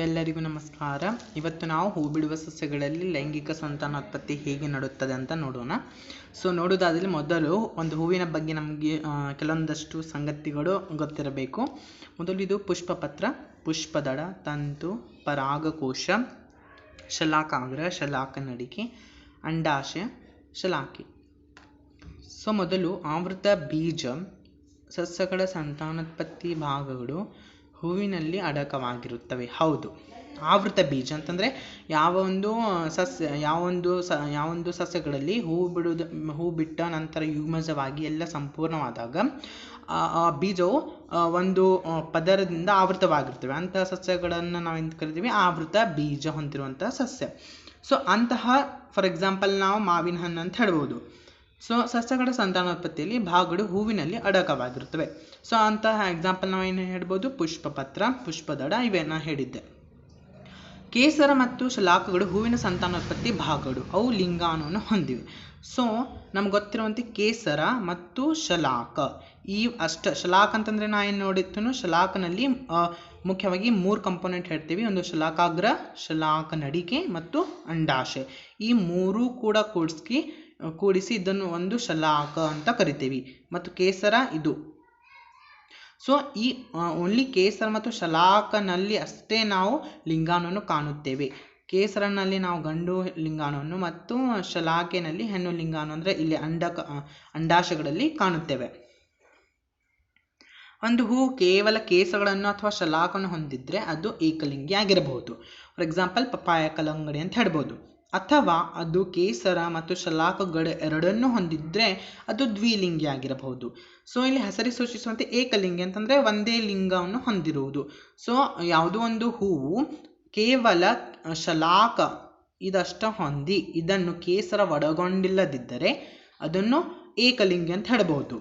ಎಲ್ಲರಿಗೂ ನಮಸ್ಕಾರ. ಇವತ್ತು ನಾವು ಹೂ ಬಿಡುವ ಸಸ್ಯಗಳಲ್ಲಿ ಲೈಂಗಿಕ ಸಂತಾನೋತ್ಪತ್ತಿ ಹೇಗೆ ನಡೆಯುತ್ತದೆ ಅಂತ ನೋಡೋಣ. ನೋಡೋದಾದರೆ ಮೊದಲು ಒಂದು ಹೂವಿನ ಬಗ್ಗೆ ನಮಗೆ ಕೆಲವೊಂದಷ್ಟು ಸಂಗತಿಗಳು ಗೊತ್ತಿರಬೇಕು. ಮೊದಲು ಇದು ಪುಷ್ಪಪತ್ರ, ಪುಷ್ಪದಳ, ತಂತು, ಪರಾಗಕೋಶ, ಶಲಾಕಾಗ್ರ, ಶಲಾಕನಡಿಕೆ, ಅಂಡಾಶಯ, ಶಲಾಕೆ. ಮೊದಲು ಆವೃತ ಬೀಜ ಸಸ್ಯಗಳ ಸಂತಾನೋತ್ಪತ್ತಿ ಭಾಗಗಳು ಹೂವಿನಲ್ಲಿ ಅಡಕವಾಗಿರುತ್ತವೆ. ಹೌದು, ಆವೃತ ಬೀಜ ಅಂತಂದರೆ ಯಾವೊಂದು ಸಸ್ಯಗಳಲ್ಲಿ ಹೂ ಬಿಟ್ಟ ನಂತರ ಯುಗ್ಮಜವಾಗಿ ಎಲ್ಲ ಸಂಪೂರ್ಣವಾದಾಗ ಆ ಬೀಜವು ಒಂದು ಪದರದಿಂದ ಆವೃತವಾಗಿರ್ತವೆ. ಅಂತಹ ಸಸ್ಯಗಳನ್ನು ನಾವೆಂತ ಕರಿತೀವಿ? ಆವೃತ ಬೀಜ ಹೊಂದಿರುವಂತಹ ಸಸ್ಯ. ಅಂತಹ ಫಾರ್ ಎಕ್ಸಾಂಪಲ್ ನಾವು ಮಾವಿನ ಹಣ್ಣು ಅಂತ ಹೇಳ್ಬೋದು. ಸಸ್ಯಗಳ ಸಂತಾನೋತ್ಪತ್ತಿಯಲ್ಲಿ ಭಾಗಗಳು ಹೂವಿನಲ್ಲಿ ಅಡಕವಾಗಿರುತ್ತವೆ. ಅಂತಹ ಎಕ್ಸಾಂಪಲ್ ನಾವೇನು ಹೇಳ್ಬೋದು? ಪುಷ್ಪಪತ್ರ, ಪುಷ್ಪದಳ, ಇವೇನ ಹೇಳಿದ್ದೆ. ಕೇಸರ ಮತ್ತು ಶಲಾಕಗಳು ಹೂವಿನ ಸಂತಾನೋತ್ಪತ್ತಿ ಭಾಗಗಳು. ಅವು ಲಿಂಗಾಣುವನ್ನು ಹೊಂದಿವೆ. ನಮ್ಗೆ ಗೊತ್ತಿರುವಂತೆ ಕೇಸರ ಮತ್ತು ಶಲಾಕ ಶಲಾಕ ಅಂತಂದ್ರೆ ನಾ ಏನು ನೋಡಿತ್ತು, ಶಲಾಕನಲ್ಲಿ ಮುಖ್ಯವಾಗಿ 3 ಕಂಪೋನೆಂಟ್ ಹೇಳ್ತೀವಿ. ಒಂದು ಶಲಾಕಾಗ್ರ, ಶಲಾಕನಡಿಕೆ ಮತ್ತು ಅಂಡಾಶಯ. ಈ 3 ಕೂಡ ಕೂಡಿಸಿ ಇದನ್ನು ಒಂದು ಶಲಾಕ ಅಂತ ಕರಿತೀವಿ. ಮತ್ತು ಕೇಸರ ಇದು. ಈ ಓನ್ಲಿ ಕೇಸರ ಮತ್ತು ಶಲಾಕನಲ್ಲಿ ಅಷ್ಟೇ ನಾವು ಲಿಂಗಾಣುವನ್ನು ಕಾಣುತ್ತೇವೆ. ಕೇಸರನಲ್ಲಿ ನಾವು ಗಂಡು ಲಿಂಗಾಣುವನ್ನು ಮತ್ತು ಶಲಾಕೆನಲ್ಲಿ ಹೆಣ್ಣು ಲಿಂಗಾಣು ಅಂದರೆ ಇಲ್ಲಿ ಅಂಡಾಶಯಗಳಲ್ಲಿ ಕಾಣುತ್ತೇವೆ. ಒಂದು ಹೂ ಕೇವಲ ಕೇಸರಗಳನ್ನು ಅಥವಾ ಶಲಾಕವನ್ನು ಹೊಂದಿದ್ರೆ ಅದು ಏಕಲಿಂಗಿ ಆಗಿರಬಹುದು. ಫಾರ್ ಎಕ್ಸಾಂಪಲ್ ಪಪ್ಪಾಯ, ಕಲ್ಲಂಗಡಿ ಅಂತ ಹೇಳ್ಬೋದು. ಅಥವಾ ಅದು ಕೇಸರ ಮತ್ತು ಶಲಾಕಗಳು ಎರಡನ್ನೂ ಹೊಂದಿದ್ರೆ ಅದು ದ್ವಿಲಿಂಗಿ ಆಗಿರಬಹುದು. ಇಲ್ಲಿ ಹೆಸರಿ ಸೂಚಿಸುವಂತೆ ಏಕಲಿಂಗಿ ಅಂತಂದ್ರೆ ಒಂದೇ ಲಿಂಗವನ್ನು ಹೊಂದಿರುವುದು. ಯಾವುದೋ ಒಂದು ಹೂವು ಕೇವಲ ಶಲಾಕ ಇದಷ್ಟ ಹೊಂದಿ ಇದನ್ನು ಕೇಸರ ಒಳಗೊಂಡಿಲ್ಲದಿದ್ದರೆ ಅದನ್ನು ಏಕಲಿಂಗಿ ಅಂತ ಹೇಳಬಹುದು.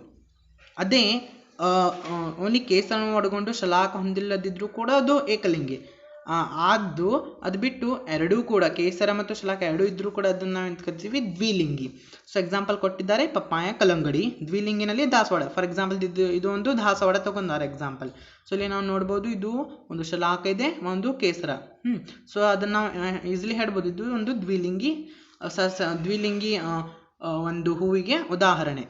ಅದೇ ಓನ್ಲಿ ಕೇಸರ ಒಳಗೊಂಡು ಶಲಾಕ ಹೊಂದಿಲ್ಲದಿದ್ರೂ ಕೂಡ ಅದು ಏಕಲಿಂಗಿ. ಅದು ಬಿಟ್ಟು ಎರಡೂ ಕೂಡ ಕೇಸರ ಮತ್ತು ಶಲಾಕ ಎರಡೂ ಇದ್ರೂ ಕೂಡ ಅದನ್ನ ನಾವು ಎಂತ ಕರಿತೀವಿ? ದ್ವಿಲಿಂಗಿ. ಎಕ್ಸಾಂಪಲ್ ಕೊಟ್ಟಿದ್ದಾರೆ ಪಪ್ಪಾಯ, ಕಲ್ಲಂಗಡಿ. ದ್ವಿಲಿಂಗಿನಲ್ಲಿ ದಾಸವಾಳ. ಫಾರ್ ಎಕ್ಸಾಂಪಲ್ ಇದು ಒಂದು ದಾಸವಾಳ ತಗೊಂಡಾರ ಎಕ್ಸಾಂಪಲ್. ಇಲ್ಲಿ ನಾವು ನೋಡ್ಬೋದು, ಇದು ಒಂದು ಶಲಾಕ ಇದೆ, ಒಂದು ಕೇಸರ. ಅದನ್ನ ನಾವು ಈಸಿಲಿ ಹೇಳ್ಬೋದು, ಇದು ಒಂದು ದ್ವಿಲಿಂಗಿ ಒಂದು ಹೂವಿಗೆ ಉದಾಹರಣೆ.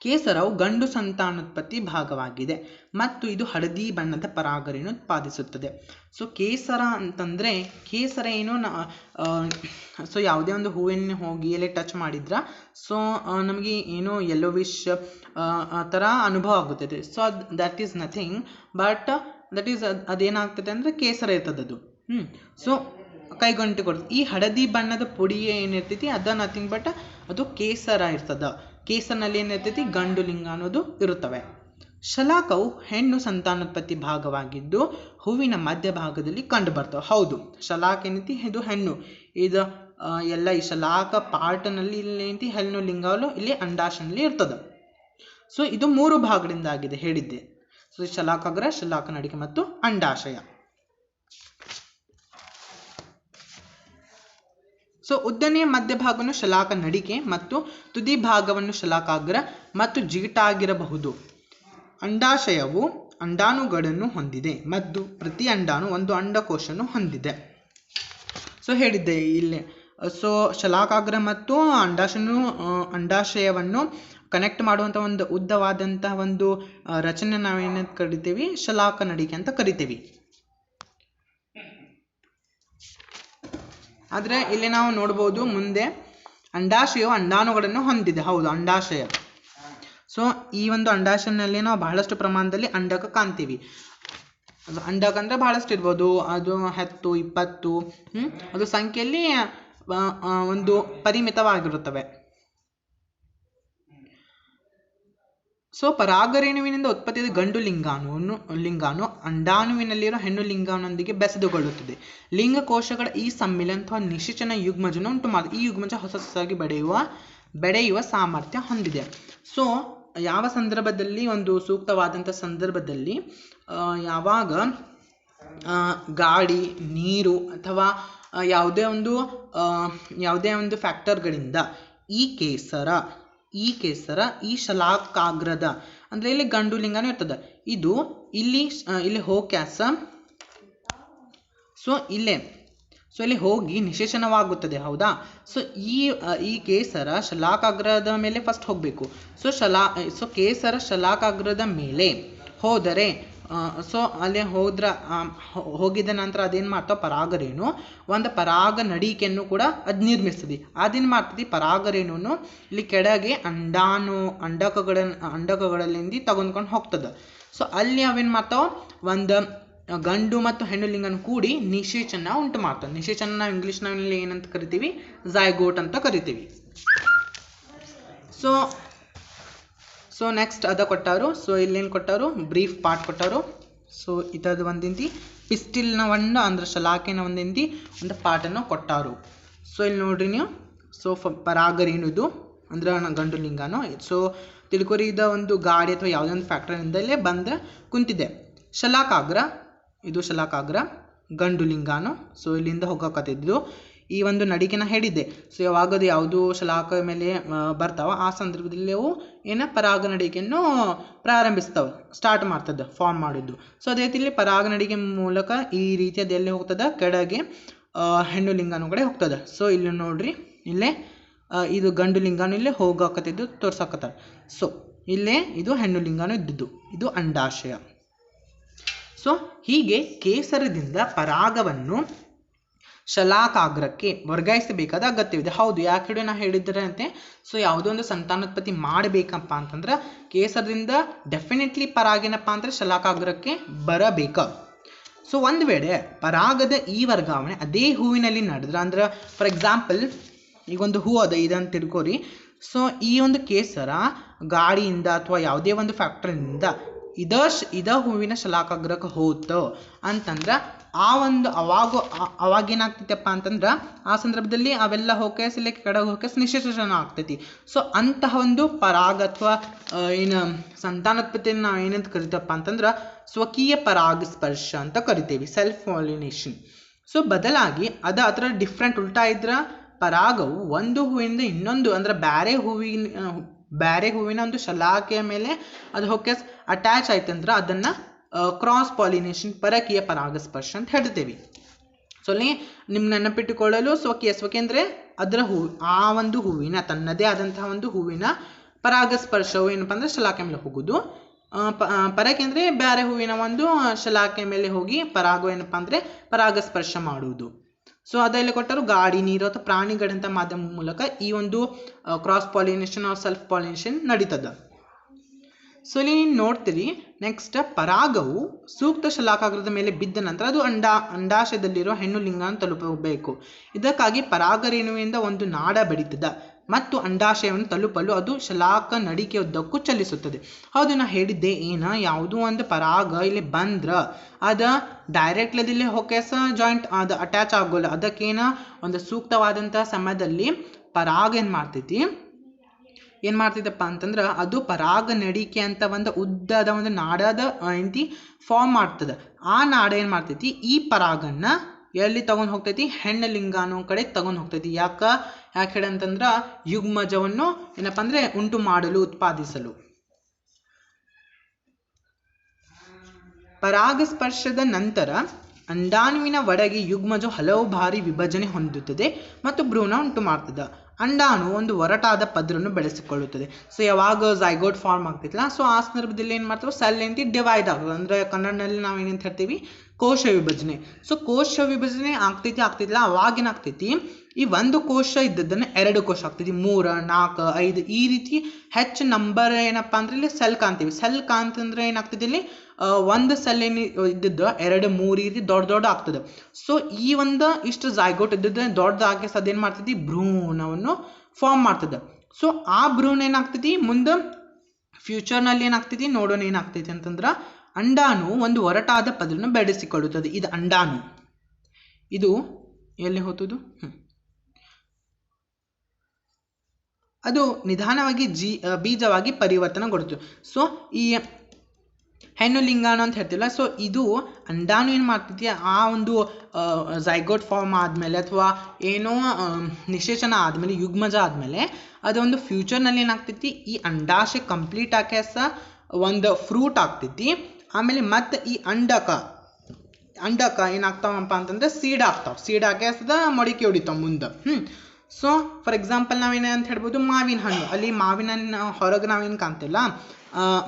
ಕೇಸರವು ಗಂಡು ಸಂತಾನೋತ್ಪತ್ತಿ ಭಾಗವಾಗಿದೆ ಮತ್ತು ಇದು ಹಳದಿ ಬಣ್ಣದ ಪರಾಗರೇಣು ಉತ್ಪಾದಿಸುತ್ತದೆ. ಕೇಸರ ಅಂತಂದ್ರೆ ಕೇಸರ ಏನು ಯಾವುದೇ ಒಂದು ಹೂವಿನ ಹೋಗಿ ಎಲೆ ಟಚ್ ಮಾಡಿದ್ರ ನಮಗೆ ಏನೋ ಯೆಲ್ಲೋವಿಶ್ ಥರ ಅನುಭವ ಆಗುತ್ತದೆ. ದಟ್ ಈಸ್ ನಥಿಂಗ್ ಬಟ್ ಅದೇನಾಗ್ತದೆ ಅಂದ್ರೆ ಕೇಸರ ಇರ್ತದೆ ಅದು. ಕೈಗಂಟು ಕೊಡ್ತದೆ. ಈ ಹಳದಿ ಬಣ್ಣದ ಪುಡಿ ಏನಿರ್ತೈತಿ ಅದ ನಥಿಂಗ್ ಬಟ್ ಅದು ಕೇಸರ ಇರ್ತದ. ಕೇಸರ್ನಲ್ಲಿ ಏನಿರ್ತೈತಿ? ಗಂಡು ಲಿಂಗ ಅನ್ನೋದು ಇರುತ್ತವೆ. ಶಲಾಕವು ಹೆಣ್ಣು ಸಂತಾನೋತ್ಪತ್ತಿ ಭಾಗವಾಗಿದ್ದು ಹೂವಿನ ಮಧ್ಯಭಾಗದಲ್ಲಿ ಕಂಡು ಬರ್ತವೆ. ಹೌದು, ಶಲಾಕ ಏನೈತಿ? ಇದು ಹೆಣ್ಣು. ಇದು ಎಲ್ಲ ಈ ಶಲಾಕ ಪಾರ್ಟ್ನಲ್ಲಿ ಇಲ್ಲಿ ಏನೈತಿ? ಹೆಣ್ಣು ಲಿಂಗಗಳು ಇಲ್ಲಿ ಅಂಡಾಶಯಲ್ಲಿ ಇರ್ತದೆ. ಇದು 3 ಭಾಗದಿಂದ ಆಗಿದೆ ಹೇಳಿದ್ದೆ. ಶಲಾಕಾಗ್ರ, ಶಲಾಕನಡಿಕೆ ಮತ್ತು ಅಂಡಾಶಯ. ಉದ್ದನೆಯ ಮಧ್ಯಭಾಗವನ್ನು ಶಲಾಕನಡಿಕೆ ಮತ್ತು ತುದಿ ಭಾಗವನ್ನು ಶಲಾಕಾಗ್ರ ಮತ್ತು ಜಿಗಿಟಾಗಿರಬಹುದು. ಅಂಡಾಶಯವು ಅಂಡಾಣುಗಳನ್ನು ಹೊಂದಿದೆ ಮತ್ತು ಪ್ರತಿ ಅಂಡಾಣು ಒಂದು ಅಂಡಕೋಶವನ್ನು ಹೊಂದಿದೆ. ಹೇಳಿದ್ದೆ ಇಲ್ಲಿ. ಶಲಾಕಾಗ್ರ ಮತ್ತು ಅಂಡಾಶಯವನ್ನು ಕನೆಕ್ಟ್ ಮಾಡುವಂಥ ಒಂದು ಉದ್ದವಾದಂತಹ ಒಂದು ರಚನೆ ನಾವೇನಂತ ಕರಿತೀವಿ? ಶಲಾಕನಡಿಕೆ ಅಂತ ಕರಿತೀವಿ. ಆದರೆ ಇಲ್ಲಿ ನಾವು ನೋಡ್ಬೋದು ಮುಂದೆ ಅಂಡಾಶಯವು ಅಂಡಾಣುಗಳನ್ನು ಹೊಂದಿದೆ. ಹೌದು, ಅಂಡಾಶಯ. ಈ ಒಂದು ಅಂಡಾಶಯನಲ್ಲಿ ನಾವು ಬಹಳಷ್ಟು ಪ್ರಮಾಣದಲ್ಲಿ ಅಂಡಕ ಕಾಣ್ತೀವಿ. ಅಂಡಕ ಅಂದ್ರೆ ಬಹಳಷ್ಟು ಇರ್ಬೋದು. ಅದು 10, 20 ಅದು ಸಂಖ್ಯೆಯಲ್ಲಿ ಒಂದು ಪರಿಮಿತವಾಗಿರುತ್ತವೆ. ಪರಾಗರೇಣುವಿನಿಂದ ಉತ್ಪತ್ತಿಯಾದ ಗಂಡು ಲಿಂಗಾಣು ಅಂಡಾಣುವಿನಲ್ಲಿರೋ ಹೆಣ್ಣು ಲಿಂಗಾಣುವಿನೊಂದಿಗೆ ಬೆಸೆದುಕೊಳ್ಳುತ್ತದೆ. ಲಿಂಗಕೋಶಗಳ ಈ ಸಮ್ಮಿಲನ ಅಥವಾ ನಿಷೇಚನ ಯುಗ್ಮಜನ ಉಂಟು ಮಾಡುತ್ತದೆ. ಈ ಯುಗ್ಮಜ ಹೊಸದಾಗಿ ಬೆಳೆಯುವ ಸಾಮರ್ಥ್ಯ ಹೊಂದಿದೆ. ಯಾವ ಸಂದರ್ಭದಲ್ಲಿ, ಒಂದು ಸೂಕ್ತವಾದಂಥ ಸಂದರ್ಭದಲ್ಲಿ, ಯಾವಾಗ ಗಾಳಿ, ನೀರು ಅಥವಾ ಯಾವುದೇ ಒಂದು ಫ್ಯಾಕ್ಟರ್ಗಳಿಂದ ಈ ಕೇಸರ ಈ ಶಲಾಕಾಗ್ರದ ಅಂದ್ರೆ ಇಲ್ಲಿ ಗಂಡು ಲಿಂಗನೂ ಇರ್ತದೆ. ಇದು ಇಲ್ಲಿ ಹೋಕ್ಯಾಸ ಸೊ ಇಲ್ಲಿ ಹೋಗಿ ನಿಶೇಚನವಾಗುತ್ತದೆ, ಹೌದಾ. ಸೊ ಈ ಕೇಸರ ಶಲಾಕಾಗ್ರದ ಮೇಲೆ ಫಸ್ಟ್ ಹೋಗಬೇಕು. ಸೊ ಕೇಸರ ಶಲಾಕಾಗ್ರದ ಮೇಲೆ ಹೋದರೆ ಸೊ ಅಲ್ಲಿ ಹೋಗಿದ ನಂತರ ಅದೇನು ಮಾಡ್ತಾವ, ಪರಾಗರೇಣು ಒಂದು ಪರಾಗ ನಡಿಕೆಯನ್ನು ಕೂಡ ಅದು ನಿರ್ಮಿಸ್ತದೆ. ಅದೇನು ಮಾಡ್ತದೆ, ಪರಾಗರೇಣುವನ್ನು ಇಲ್ಲಿ ಕೆಳಗೆ ಅಂಡಕಗಳಲ್ಲಿಂದ ತಗೊಂಡ್ಕೊಂಡು ಹೋಗ್ತದೆ. ಸೊ ಅಲ್ಲಿ ಅವೇನು ಮಾಡ್ತಾವ, ಒಂದು ಗಂಡು ಮತ್ತು ಹೆಣ್ಣು ಲಿಂಗನ ಕೂಡಿ ನಿಷೇಚನ ಉಂಟು ಮಾಡ್ತದೆ. ನಿಷೇಚನ ನಾವು ಇಂಗ್ಲೀಷ್ನಲ್ಲಿ ಏನಂತ ಕರಿತೀವಿ, ಝೈಗೋಟ್ ಅಂತ ಕರಿತೀವಿ. ಸೊ ನೆಕ್ಸ್ಟ್ ಅದ ಕೊಟ್ಟಾರು. ಸೊ ಇಲ್ಲೇನು ಕೊಟ್ಟಾರು, ಬ್ರೀಫ್ ಪಾರ್ಟ್ ಕೊಟ್ಟಾರು. ಸೊ ಇದದು ಒಂದಿಂತಿ ಪಿಸ್ಟಿಲ್ನ ಅಂದ್ರೆ ಶಲಾಕೆನ ಒಂದಿಂತಿ ಒಂದು ಪಾರ್ಟನ್ನು ಕೊಟ್ಟಾರು. ಸೊ ಇಲ್ಲಿ ನೋಡ್ರಿ ನೀವು, ಸೊ ಪರಾಗರೇಣುದು ಅಂದ್ರೆ ಗಂಡು ಲಿಂಗನು. ಸೊ ತಿಳ್ಕೊರಿ, ಇದ ಒಂದು ಗಾಡಿ ಅಥವಾ ಯಾವುದೇ ಒಂದು ಫ್ಯಾಕ್ಟರಿಯಿಂದಲೇ ಬಂದು ಕುಂತಿದೆ. ಶಲಾಕಾಗ್ರ, ಇದು ಶಲಾಕಾಗ್ರ ಗಂಡು ಲಿಂಗಾನು. ಸೊ ಇಲ್ಲಿಂದ ಹೋಗಕತ್ತಿದ್ದು ಈ ಒಂದು ನಡಿಕೆನ ಹೇಳಿದ್ದೆ. ಸೊ ಯಾವಾಗದು ಯಾವುದು ಶಲಾಕ ಮೇಲೆ ಬರ್ತಾವ ಆ ಸಂದರ್ಭದಲ್ಲಿ ಅವು ಪರಾಗ ನಡಿಕೆಯನ್ನು ಪ್ರಾರಂಭಿಸ್ತಾವ, ಸ್ಟಾರ್ಟ್ ಮಾಡ್ತದೆ ಫಾರ್ಮ್ ಮಾಡೋದು. ಸೊ ಅದೇ ರೀತಿ ಪರಾಗ ನಡಿಕೆ ಮೂಲಕ ಈ ರೀತಿಯದು ಎಲ್ಲಿ ಹೋಗ್ತದೆ, ಕೆಳಗೆ ಹೆಣ್ಣು ಲಿಂಗಾನು ಕಡೆ ಹೋಗ್ತದೆ. ಸೊ ಇಲ್ಲಿ ನೋಡ್ರಿ, ಇಲ್ಲೇ ಇದು ಗಂಡು ಲಿಂಗಾನು ಇಲ್ಲೇ ಹೋಗಕತ್ತಿದ್ದು ತೋರ್ಸಕತ್ತಾರ. ಸೊ ಇಲ್ಲೇ ಇದು ಹೆಣ್ಣು ಲಿಂಗಾನು ಇದ್ದಿದ್ದು, ಇದು ಅಂಡಾಶಯ. ಸೊ ಹೀಗೆ ಕೇಸರದಿಂದ ಪರಾಗವನ್ನು ಶಲಾಕಾಗ್ರಕ್ಕೆ ವರ್ಗಾಯಿಸಬೇಕಾದ ಅಗತ್ಯವಿದೆ. ಹೌದು, ಯಾಕೆ ನಾ ಹೇಳಿದ್ರೆ ಅಂತೆ, ಸೊ ಯಾವುದೋ ಒಂದು ಸಂತಾನೋತ್ಪತ್ತಿ ಮಾಡಬೇಕಪ್ಪ ಅಂತಂದ್ರೆ ಕೇಸರದಿಂದ ಡೆಫಿನೆಟ್ಲಿ ಪರಾಗೇನಪ್ಪ ಅಂದ್ರೆ ಶಲಾಕಾಗ್ರಕ್ಕೆ ಬರಬೇಕ. ಸೊ ಒಂದು ವೇಳೆ ಪರಾಗದ ಈ ವರ್ಗಾವಣೆ ಅದೇ ಹೂವಿನಲ್ಲಿ ನಡೆದ್ರೆ, ಅಂದ್ರೆ ಫಾರ್ ಎಕ್ಸಾಂಪಲ್ ಈಗ ಒಂದು ಹೂ ಅದ ಇದಂತ ತಿಳ್ಕೊರಿ. ಸೊ ಈ ಒಂದು ಕೇಸರ ಗಾಡಿಯಿಂದ ಅಥವಾ ಯಾವುದೇ ಒಂದು ಫ್ಯಾಕ್ಟರಿಯಿಂದ ಇದ ಹೂವಿನ ಶಲಾಕಾಗ್ರಕ್ಕೆ ಹೋತು ಅಂತಂದ್ರೆ ಅವಾಗೇನಾಗ್ತೈತಪ್ಪ ಅಂತಂದ್ರೆ ಆ ಸಂದರ್ಭದಲ್ಲಿ ಅವೆಲ್ಲ ಹೋಕೇಸ್ ಇಲ್ಲಿ ಕೆಳಗೆ ಹೋಕೇಸ್ ನಿಶೇಚನ ಆಗ್ತೈತಿ. ಸೊ ಅಂತಹ ಒಂದು ಪರಾಗ ಅಥವಾ ಏನು ಸಂತಾನೋತ್ಪತ್ತಿಯನ್ನು ನಾವು ಏನಂತ ಕರಿತಪ್ಪ ಅಂತಂದ್ರೆ ಸ್ವಕೀಯ ಪರಾಗಸ್ಪರ್ಶ ಅಂತ ಕರಿತೇವೆ, ಸೆಲ್ಫ್ ಪಾಲಿನೇಷನ್. ಸೊ ಬದಲಾಗಿ ಅದರ ಡಿಫ್ರೆಂಟ್ ಉಲ್ಟಾ ಇದ್ರ ಪರಾಗವು ಒಂದು ಹೂವಿಂದ ಇನ್ನೊಂದು ಅಂದ್ರೆ ಬ್ಯಾರೆ ಹೂವಿನ ಒಂದು ಶಲಾಕೆಯ ಮೇಲೆ ಅದು ಹೋಗಿ ಅಟ್ಯಾಚ್ ಆಯ್ತಂದ್ರೆ ಅದನ್ನ ಕ್ರಾಸ್ ಪಾಲಿನೇಷನ್, ಪರಕೀಯ ಪರಾಗಸ್ಪರ್ಶ ಅಂತ ಹೇಳ್ತೇವೆ. ಸೊ ಅಲ್ಲಿ ನಿಮ್ ನೆನಪಿಟ್ಟುಕೊಳ್ಳಲು ಸ್ವಕೀಯ ಅಂದ್ರೆ ಅದರ ಆ ಒಂದು ಹೂವಿನ ತನ್ನದೇ ಆದಂತಹ ಒಂದು ಹೂವಿನ ಪರಾಗಸ್ಪರ್ಶವು ಏನಪ್ಪಾ ಅಂದ್ರೆ ಶಲಾಕೆ ಮೇಲೆ ಹೋಗುದು. ಪರಕೆ ಅಂದ್ರೆ ಬ್ಯಾರೆ ಹೂವಿನ ಒಂದು ಶಲಾಕೆ ಮೇಲೆ ಹೋಗಿ ಪರಾಗ ಏನಪ್ಪಾ ಅಂದ್ರೆ ಪರಾಗಸ್ಪರ್ಶ ಮಾಡುವುದು. ಸೊ ಅದೆಲ್ಲ ಕೊಟ್ಟರು ಗಾಡಿ, ನೀರು ಅಥವಾ ಪ್ರಾಣಿಗಳಂತ ಮಾಧ್ಯಮ ಮೂಲಕ ಈ ಒಂದು cross pollination or self pollination ನಡೀತದ. ಸೊ ಇಲ್ಲಿ ನೀವು ನೋಡ್ತೀರಿ, ನೆಕ್ಸ್ಟ್ ಪರಾಗವು ಸೂಕ್ತ ಶಲಾಕಾಗ್ರದ ಮೇಲೆ ಬಿದ್ದ ನಂತರ ಅದು ಅಂಡಾಶಯದಲ್ಲಿರುವ ಹೆಣ್ಣು ಲಿಂಗನ ತಲುಪಬೇಕು. ಇದಕ್ಕಾಗಿ ಪರಾಗರೇಣುವಿನಿಂದ ಒಂದು ನಾಡ ಬಡಿತದ ಮತ್ತು ಅಂಡಾಶಯವನ್ನು ತಲುಪಲು ಅದು ಶಲಾಕ ನಡಿಕೆಯುದ್ದಕ್ಕೂ ಚಲಿಸುತ್ತದೆ. ಹೌದು, ನಾ ಹೇಳಿದ್ದೆ ಯಾವುದೋ ಒಂದು ಪರಾಗ ಇಲ್ಲಿ ಬಂದ್ರ ಅದ ಡೈರೆಕ್ಟ್ಲಿ ಇಲ್ಲಿ ಹೊಕೆಸ ಜಾಯಿಂಟ್ ಅದು ಅಟ್ಯಾಚ್ ಆಗೋಲ್ಲ. ಅದಕ್ಕೇನ ಒಂದು ಸೂಕ್ತವಾದಂತಹ ಸಮಯದಲ್ಲಿ ಪರಾಗ ಏನ್ ಮಾಡ್ತಿದ್ದಪ್ಪ ಅಂತಂದ್ರೆ ಅದು ಪರಾಗ ನಡಿಕೆ ಅಂತ ಒಂದು ಉದ್ದದ ಒಂದು ನಾಡದ ಎಂತಿ ಫಾರ್ಮ್ ಮಾಡ್ತದ. ಆ ನಾಡ ಏನ್ ಮಾಡ್ತೈತಿ, ಈ ಪರಾಗನ್ನ ಎಲ್ಲಿ ತಗೊಂಡ್ ಹೋಗ್ತೈತಿ, ಹೆಣ್ಣು ಲಿಂಗಾನು ಕಡೆ ತಗೊಂಡ್ ಹೋಗ್ತೈತಿ. ಯಾಕೆ ಹೇಳಿ ಅಂತಂದ್ರ ಯುಗ್ಮಜವನ್ನು ಏನಪ್ಪಾ ಅಂದ್ರೆ ಉಂಟು ಮಾಡಲು, ಉತ್ಪಾದಿಸಲು. ಪರಾಗಸ್ಪರ್ಶದ ನಂತರ ಅಂಡಾಣುವಿನ ಒಳಗೆ ಯುಗ್ಮಜ ಹಲವು ಬಾರಿ ವಿಭಜನೆ ಹೊಂದುತ್ತದೆ ಮತ್ತು ಭ್ರೂಣ ಉಂಟು ಮಾಡ್ತದೆ. ಅಂಡಾಣು ಒಂದು ಒರಟಾದ ಪದರನ್ನು ಬೆಳೆಸಿಕೊಳ್ಳುತ್ತದೆ. ಸೊ ಯಾವಾಗ ಝೈಗೋಟ್ ಫಾರ್ಮ್ ಆಗ್ತೈತಿಲ್ಲ, ಸೊ ಆ ಸಂದರ್ಭದಲ್ಲಿ ಏನ್ ಮಾಡ್ತೇವೆ, ಸೆಲ್ ಎಂತಿ ಡಿವೈಡ್ ಆಗೋದು. ಅಂದ್ರೆ ಕನ್ನಡದಲ್ಲಿ ನಾವು ಏನಂತ ಹೇಳ್ತೀವಿ, ಕೋಶ ವಿಭಜನೆ. ಸೊ ಕೋಶ ವಿಭಜನೆ ಆಗ್ತೈತಿಲ್ಲ, ಅವಾಗೇನಾಗ್ತೈತಿ, ಈ ಒಂದು ಕೋಶ ಇದ್ದದನ್ನ 2 ಕೋಶ ಆಗ್ತೈತಿ, 3, 4, 5 ಈ ರೀತಿ ಹೆಚ್ಚು ನಂಬರ್ ಏನಪ್ಪಾ ಅಂದ್ರೆ ಇಲ್ಲಿ ಸೆಲ್ ಕಾಣ್ತೀವಿ. ಸೆಲ್ ಕಾಣ್ತಂದ್ರೆ ಏನಾಗ್ತದೆ, ಇಲ್ಲಿ ಒಂದು ಸೆಲ್ ಏನ್ ಇದ್ದದ್ದು 2, 3 ರೀತಿ ದೊಡ್ಡ ಆಗ್ತದೆ. ಸೊ ಈ ಒಂದು ಇಷ್ಟು ಝೈಗೋಟ್ ಇದ್ದದ್ದು ದೊಡ್ಡದಾಗಿ ಅದೇನ್ ಮಾಡ್ತೈತಿ, ಭ್ರೂಣವನ್ನು ಫಾರ್ಮ್ ಮಾಡ್ತದೆ. ಸೊ ಆ ಭ್ರೂಣ ಏನಾಗ್ತೈತಿ, ಮುಂದೆ ಫ್ಯೂಚರ್ನಲ್ಲಿ ಏನಾಗ್ತೈತಿ ನೋಡೋಣ ಏನಾಗ್ತೈತಿ ಅಂತಂದ್ರ ಅಂಡಾಣು ಒಂದು ಒರಟಾದ ಪದರನ್ನು ಬೆಳೆಸಿಕೊಳ್ಳುತ್ತದೆ. ಇದು ಅಂಡಾಣು, ಇದು ಎಲ್ಲಿ ಹೋಗುವುದು, ಅದು ನಿಧಾನವಾಗಿ ಬೀಜವಾಗಿ ಪರಿವರ್ತನೆಗೊಳ್ಳುತ್ತದೆ. ಸೊ ಈ ಹೆಣ್ಣು ಲಿಂಗಾಣು ಅಂತ ಹೇಳ್ತಿಲ್ಲ. ಸೊ ಇದು ಅಂಡಾಣು ಏನು ಮಾಡ್ತೈತಿ, ಆ ಒಂದು ಝೈಗೋಟ್ ಫಾರ್ಮ್ ಆದಮೇಲೆ ಅಥವಾ ಏನೋ ನಿಷೇಚನ ಆದಮೇಲೆ, ಯುಗ್ಮಜ ಆದಮೇಲೆ ಅದೊಂದು ಫ್ಯೂಚರ್ನಲ್ಲಿ ಏನಾಗ್ತೈತಿ, ಈ ಅಂಡಾಶಯ ಕಂಪ್ಲೀಟ್ ಆಗಿ ಒಂದು ಫ್ರೂಟ್ ಆಗ್ತೈತಿ. ಆಮೇಲೆ ಮತ್ತೆ ಈ ಅಂಡಕ ಅಂಡಕ್ಕ ಏನಾಗ್ತಾವಪ್ಪ ಅಂತಂದ್ರೆ ಸೀಡ್ ಆಗ್ತಾವ, ಸೀಡ್ ಹಾಕಿ ಮೊಳಕೆ ಹೊಡಿತಾವ ಮುಂದೆ. ಸೊ ಫಾರ್ ಎಕ್ಸಾಂಪಲ್ ನಾವೇನ ಅಂತ ಹೇಳ್ಬೋದು, ಮಾವಿನ ಹಣ್ಣು, ಅಲ್ಲಿ ಮಾವಿನ ಹಣ್ಣು ಹೊರಗೆ ನಾವೇನು ಕಾಣ್ತಿಲ್ಲ,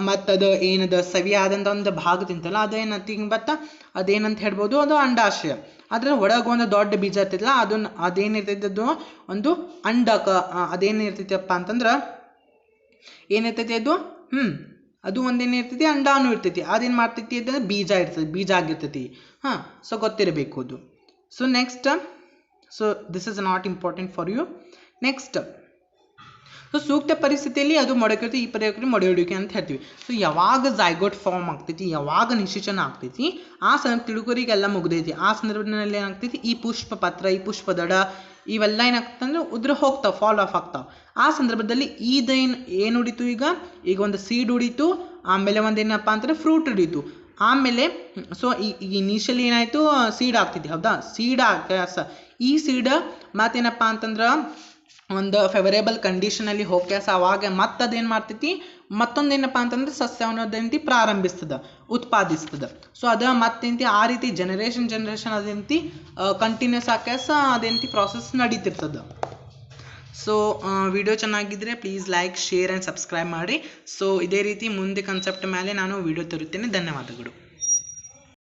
ಮತ್ತು ಅದು ಏನದ ಸವಿಯಾದಂಥ ಒಂದು ಭಾಗ ತಿಂತಲ್ಲ ಅದೇನಂತ ಬತ್ತ ಅದೇನಂತ ಹೇಳ್ಬೋದು, ಅದು ಅಂಡಾಶಯ. ಅದ್ರ ಒಳಗೆ ಒಂದು ದೊಡ್ಡ ಬೀಜ ಇರ್ತೈತಿಲ್ಲ, ಅದನ್ನ ಅದೇನಿರ್ತೈತಿ ಅದು ಒಂದು ಅಂಡಕ, ಅದೇನಿರ್ತೈತಪ್ಪ ಅಂತಂದ್ರೆ ಏನಿರ್ತೈತಿ ಅದು ಅದು ಒಂದೇನಿರ್ತೈತಿ ಅಂಡಾನು ಇರ್ತೈತಿ. ಅದೇನು ಮಾಡ್ತೈತಿ ಅಂತಂದ್ರೆ ಬೀಜ ಇರ್ತೈತಿ, ಬೀಜ ಆಗಿರ್ತೈತಿ. ಸೊ ಗೊತ್ತಿರಬೇಕು ಅದು. So next, so this is not important for you. Next, so ಸೂಕ್ತ ಪರಿಸ್ಥಿತಿಯಲ್ಲಿ ಅದು ಮೊಳಕೆ, ಈ ಪರಿಸ್ಥಿತಿ ಮೊಳೆಯುವಿಕೆ ಅಂತ ಹೇಳ್ತೀವಿ. ಸೊ ಯಾವಾಗ ಝೈಗೋಟ್ ಫಾರ್ಮ್ ಆಗ್ತೈತಿ, ಯಾವಾಗ ನಿಶೇಚನ ಆಗ್ತೈತಿ, ಆ ತಿಳುಕರಿಗೆಲ್ಲ ಮುಗ್ದೈತಿ. ಆ ಸಂದರ್ಭದಲ್ಲಿ ಏನಾಗ್ತೈತಿ, ಈ ಪುಷ್ಪ ಪತ್ರ, ಈ ಪುಷ್ಪದಡ ಇವೆಲ್ಲ ಏನಾಗ್ತದೆ ಅಂದ್ರೆ ಉದ್ರ ಹೋಗ್ತಾವೆ, ಫಾಲ್ ಆಫ್ ಆಗ್ತಾವೆ. ಆ ಸಂದರ್ಭದಲ್ಲಿ ಏನು ಉಡಿತು, ಈಗ ಒಂದು ಸೀಡ್ ಉಡಿತು, ಆಮೇಲೆ ಒಂದೇನಪ್ಪ ಅಂತಂದ್ರೆ ಫ್ರೂಟ್ ಉಡಿತು, ಆಮೇಲೆ ಸೊ ಈ ಇನಿಷಿಯಲಿ ಏನಾಯ್ತು, ಸೀಡ್ ಆಗ್ತೈತಿ, ಹೌದಾ? ಸೀಡ್ ಈ ಸೀಡ್ ಮತ್ತೇನಪ್ಪ ಅಂತಂದ್ರೆ ಒಂದು ಫೇವರೇಬಲ್ ಕಂಡೀಷನಲ್ಲಿ ಹೋಗ್ಯಾಸ, ಅವಾಗ ಮತ್ತದೇನು ಮಾಡ್ತೈತಿ, ಮತ್ತೊಂದೇನಪ್ಪ ಅಂತಂದ್ರೆ ಸಸ್ಯ ಅನ್ನೋದೇಂತಿ ಪ್ರಾರಂಭಿಸ್ತದ, ಉತ್ಪಾದಿಸ್ತದ. ಸೊ ಅದ ಮತ್ತೇಂತಿ ಆ ರೀತಿ ಜನರೇಷನ್ ಅದೇಂತಿ ಕಂಟಿನ್ಯೂಸ್ ಆಕ್ಯಾಸ ಅದೇಂತಿ ಪ್ರಾಸೆಸ್ ನಡೀತಿರ್ತದ. ಸೊ ವಿಡಿಯೋ ಚೆನ್ನಾಗಿದ್ರೆ please like, share and subscribe ಮಾಡಿ. ಸೊ ಇದೇ ರೀತಿ ಮುಂದೆ ಕಾನ್ಸೆಪ್ಟ್ ಮೇಲೆ ನಾನು ವಿಡಿಯೋ ತರುತ್ತೇನೆ. ಧನ್ಯವಾದಗಳು.